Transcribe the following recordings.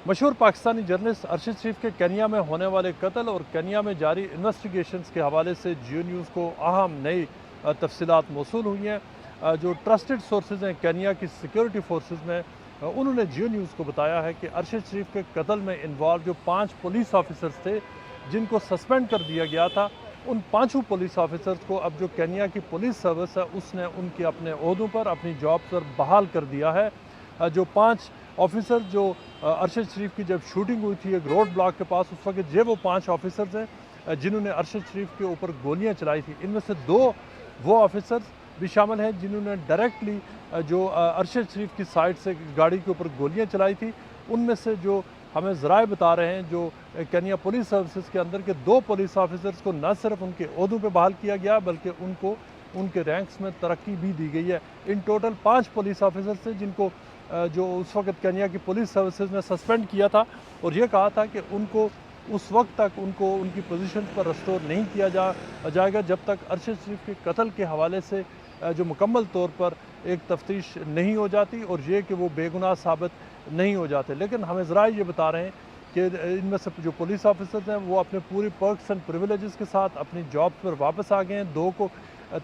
مشہور پاکستانی جرنلسٹ ارشد شریف کے کینیا میں ہونے والے قتل اور کینیا میں جاری انویسٹیگیشنز کے حوالے سے جیو نیوز کو اہم نئی تفصیلات موصول ہوئی ہیں۔ جو ٹرسٹڈ سورسز ہیں کینیا کی سیکیورٹی فورسز میں، انہوں نے جیو نیوز کو بتایا ہے کہ ارشد شریف کے قتل میں انوالو جو 5 پولیس آفیسرز تھے جن کو سسپینڈ کر دیا گیا تھا، ان 5 پولیس آفیسرز کو اب جو کینیا کی پولیس سروس ہے اس نے ان کے اپنے عہدوں پر اپنی جاب پر بحال کر دیا ہے۔ جو 5 آفیسر جو ارشد شریف کی جب شوٹنگ ہوئی تھی ایک روڈ بلاک کے پاس، اس وقت یہ وہ 5 آفیسرز ہیں جنہوں نے ارشد شریف کے اوپر گولیاں چلائی تھی۔ ان میں سے 2 وہ آفیسرز بھی شامل ہیں جنہوں نے ڈائریکٹلی جو ارشد شریف کی سائڈ سے گاڑی کے اوپر گولیاں چلائی تھی۔ ان میں سے جو ہمیں ذرائع بتا رہے ہیں جو کینیا پولیس سروسز کے اندر کے 2 پولیس آفیسرز کو نہ صرف ان کے عہدوں پہ بحال کیا گیا بلکہ ان کو ان کے رینکس میں ترقی بھی دی گئی ہے۔ ان ٹوٹل 5 پولیس آفیسرز تھے جن کو جو اس وقت کینیا کی پولیس سروسز نے سسپینڈ کیا تھا اور یہ کہا تھا کہ ان کو اس وقت تک ان کو ان کی پوزیشن پر ریسٹور نہیں کیا جائے گا جب تک ارشد شریف کے قتل کے حوالے سے جو مکمل طور پر ایک تفتیش نہیں ہو جاتی اور یہ کہ وہ بے گناہ ثابت نہیں ہو جاتے۔ لیکن ہمیں ذرائع یہ بتا رہے ہیں کہ ان میں سے جو پولیس آفیسرز ہیں وہ اپنے پوری پرکس اینڈ پریویلیجز کے ساتھ اپنی جاب پر واپس آ گئے ہیں، 2 کو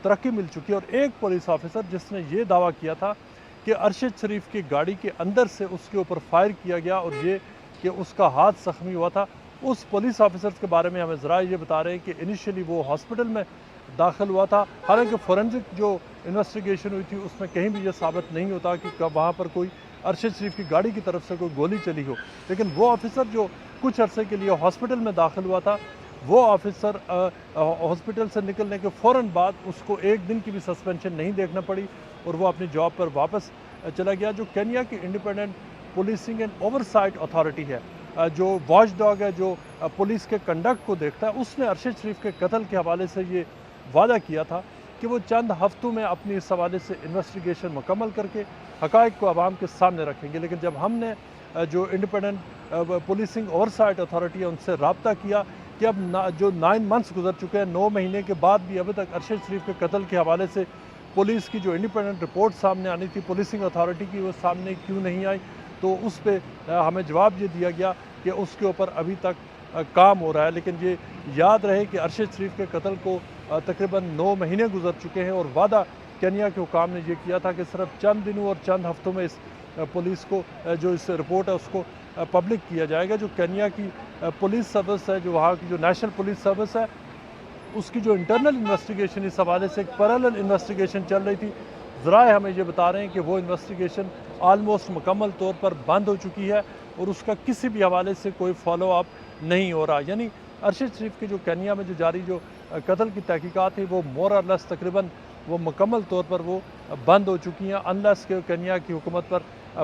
ترقی مل چکی ہے اور ایک پولیس آفیسر جس نے یہ دعویٰ کیا تھا کہ ارشد شریف کی گاڑی کے اندر سے اس کے اوپر فائر کیا گیا اور یہ کہ اس کا ہاتھ زخمی ہوا تھا، اس پولیس آفیسرز کے بارے میں ہمیں ذرائع یہ بتا رہے ہیں کہ انیشیلی وہ ہاسپٹل میں داخل ہوا تھا، حالانکہ فورنزک جو انویسٹیگیشن ہوئی تھی اس میں کہیں بھی یہ ثابت نہیں ہوتا کہ وہاں پر کوئی ارشد شریف کی گاڑی کی طرف سے کوئی گولی چلی ہو۔ لیکن وہ آفیسر جو کچھ عرصے کے لیے ہاسپٹل میں داخل ہوا تھا، وہ آفیسر ہاسپٹل سے نکلنے کے فوراً بعد اس کو 1 دن کی بھی سسپینشن نہیں دیکھنا پڑی اور وہ اپنی جاب پر واپس چلا گیا۔ جو کینیا کی independent policing and oversight authority ہے، جو واچ ڈاگ ہے جو پولیس کے کنڈکٹ کو دیکھتا ہے، اس نے ارشد شریف کے قتل کے حوالے سے یہ وعدہ کیا تھا کہ وہ چند ہفتوں میں اپنی اس حوالے سے انویسٹیگیشن مکمل کر کے حقائق کو عوام کے سامنے رکھیں گے۔ لیکن جب ہم نے جو انڈیپینڈنٹ پولیسنگ اوورسائٹ اتھارٹی ہے ان سے رابطہ کیا کہ اب جو 9 منتھس گزر چکے ہیں، 9 مہینے کے بعد بھی ابھی تک ارشد شریف کے قتل کے حوالے سے پولیس کی جو انڈیپینڈنٹ رپورٹ سامنے آنی تھی پولیسنگ اتھارٹی کی، وہ سامنے کیوں نہیں آئی، تو اس پہ ہمیں جواب یہ دیا گیا کہ اس کے اوپر ابھی تک کام ہو رہا ہے۔ لیکن یہ یاد رہے کہ ارشد شریف کے قتل کو تقریباً 9 مہینے گزر چکے ہیں اور وعدہ کینیا کے حکام نے یہ کیا تھا کہ صرف چند دنوں اور چند ہفتوں میں اس پولیس کو جو اس رپورٹ ہے اس کو پبلک کیا جائے گا۔ جو کینیا کی پولیس سروس ہے، جو وہاں کی جو نیشنل پولیس سروس ہے، اس کی جو انٹرنل انویسٹیگیشن اس حوالے سے ایک پیرالل انویسٹیگیشن چل رہی تھی، ذرائع ہمیں یہ بتا رہے ہیں کہ وہ انویسٹیگیشن آلموسٹ مکمل طور پر بند ہو چکی ہے اور اس کا کسی بھی حوالے سے کوئی فالو اپ نہیں ہو رہا۔ یعنی ارشد شریف کے جو کینیا میں جو جاری جو قتل کی تحقیقات تھی وہ مور اور لیس تقریباً وہ مکمل طور پر وہ بند ہو چکی ہیں انلیس کہ کینیا کی حکومت پر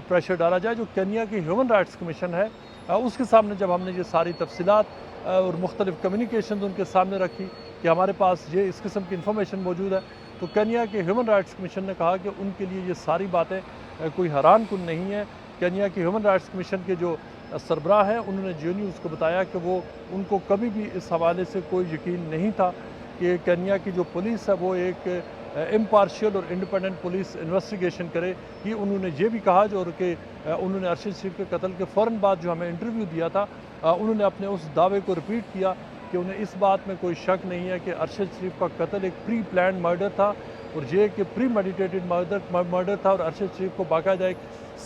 پریشر ڈالا جائے۔ جو کینیا کی ہیومن رائٹس کمیشن ہے، اس کے سامنے جب ہم نے یہ ساری تفصیلات اور مختلف کمیونیکیشنز ان کے سامنے رکھی کہ ہمارے پاس یہ اس قسم کی انفارمیشن موجود ہے، تو کینیا کے ہیومن رائٹس کمیشن نے کہا کہ ان کے لیے یہ ساری باتیں کوئی حیران کن نہیں ہے۔ کینیا کی ہیومن رائٹس کمیشن کے جو سربراہ ہیں انہوں نے جیو نیوز کو بتایا کہ وہ ان کو کبھی بھی اس حوالے سے کوئی یقین نہیں تھا کہ کینیا کی جو پولیس ہے وہ ایک امپارشل اور انڈیپینڈنٹ پولیس انویسٹیگیشن کرے۔ یہ انہوں نے یہ بھی کہا جو کہ انہوں نے ارشد شریف کے قتل کے فوراً بعد جو ہمیں انٹرویو دیا تھا، انہوں نے اپنے اس دعوے کو ریپیٹ کیا کہ انہیں اس بات میں کوئی شک نہیں ہے کہ ارشد شریف کا قتل ایک پری پلانڈ مرڈر تھا اور یہ کہ پری میڈیٹیٹڈ مرڈر تھا اور ارشد شریف کو باقاعدہ ایک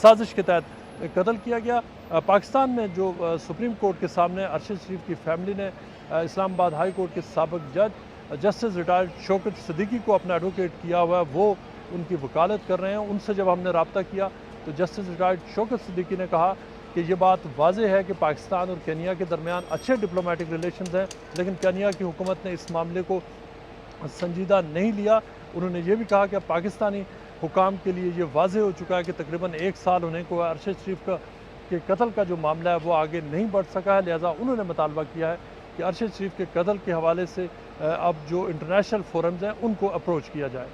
سازش کے تحت قتل کیا گیا۔ پاکستان میں جو سپریم کورٹ کے سامنے ارشد شریف کی فیملی نے اسلام آباد ہائی کورٹ کے سابق جج جسٹس ریٹائرڈ شوکت صدیقی کو اپنا ایڈوکیٹ کیا ہوا ہے، وہ ان کی وکالت کر رہے ہیں۔ ان سے جب ہم نے رابطہ کیا تو جسٹس ریٹائرڈ شوکت صدیقی نے کہا کہ یہ بات واضح ہے کہ پاکستان اور کینیا کے درمیان اچھے ڈپلومیٹک ریلیشنز ہیں، لیکن کینیا کی حکومت نے اس معاملے کو سنجیدہ نہیں لیا۔ انہوں نے یہ بھی کہا کہ پاکستانی حکام کے لیے یہ واضح ہو چکا ہے کہ تقریباً 1 سال ہونے کو ارشد شریف کے قتل کا جو معاملہ ہے وہ آگے نہیں بڑھ سکا ہے، لہٰذا انہوں نے مطالبہ کیا ہے کہ ارشد شریف کے قتل کے حوالے سے اب جو انٹرنیشنل فورمز ہیں ان کو اپروچ کیا جائے۔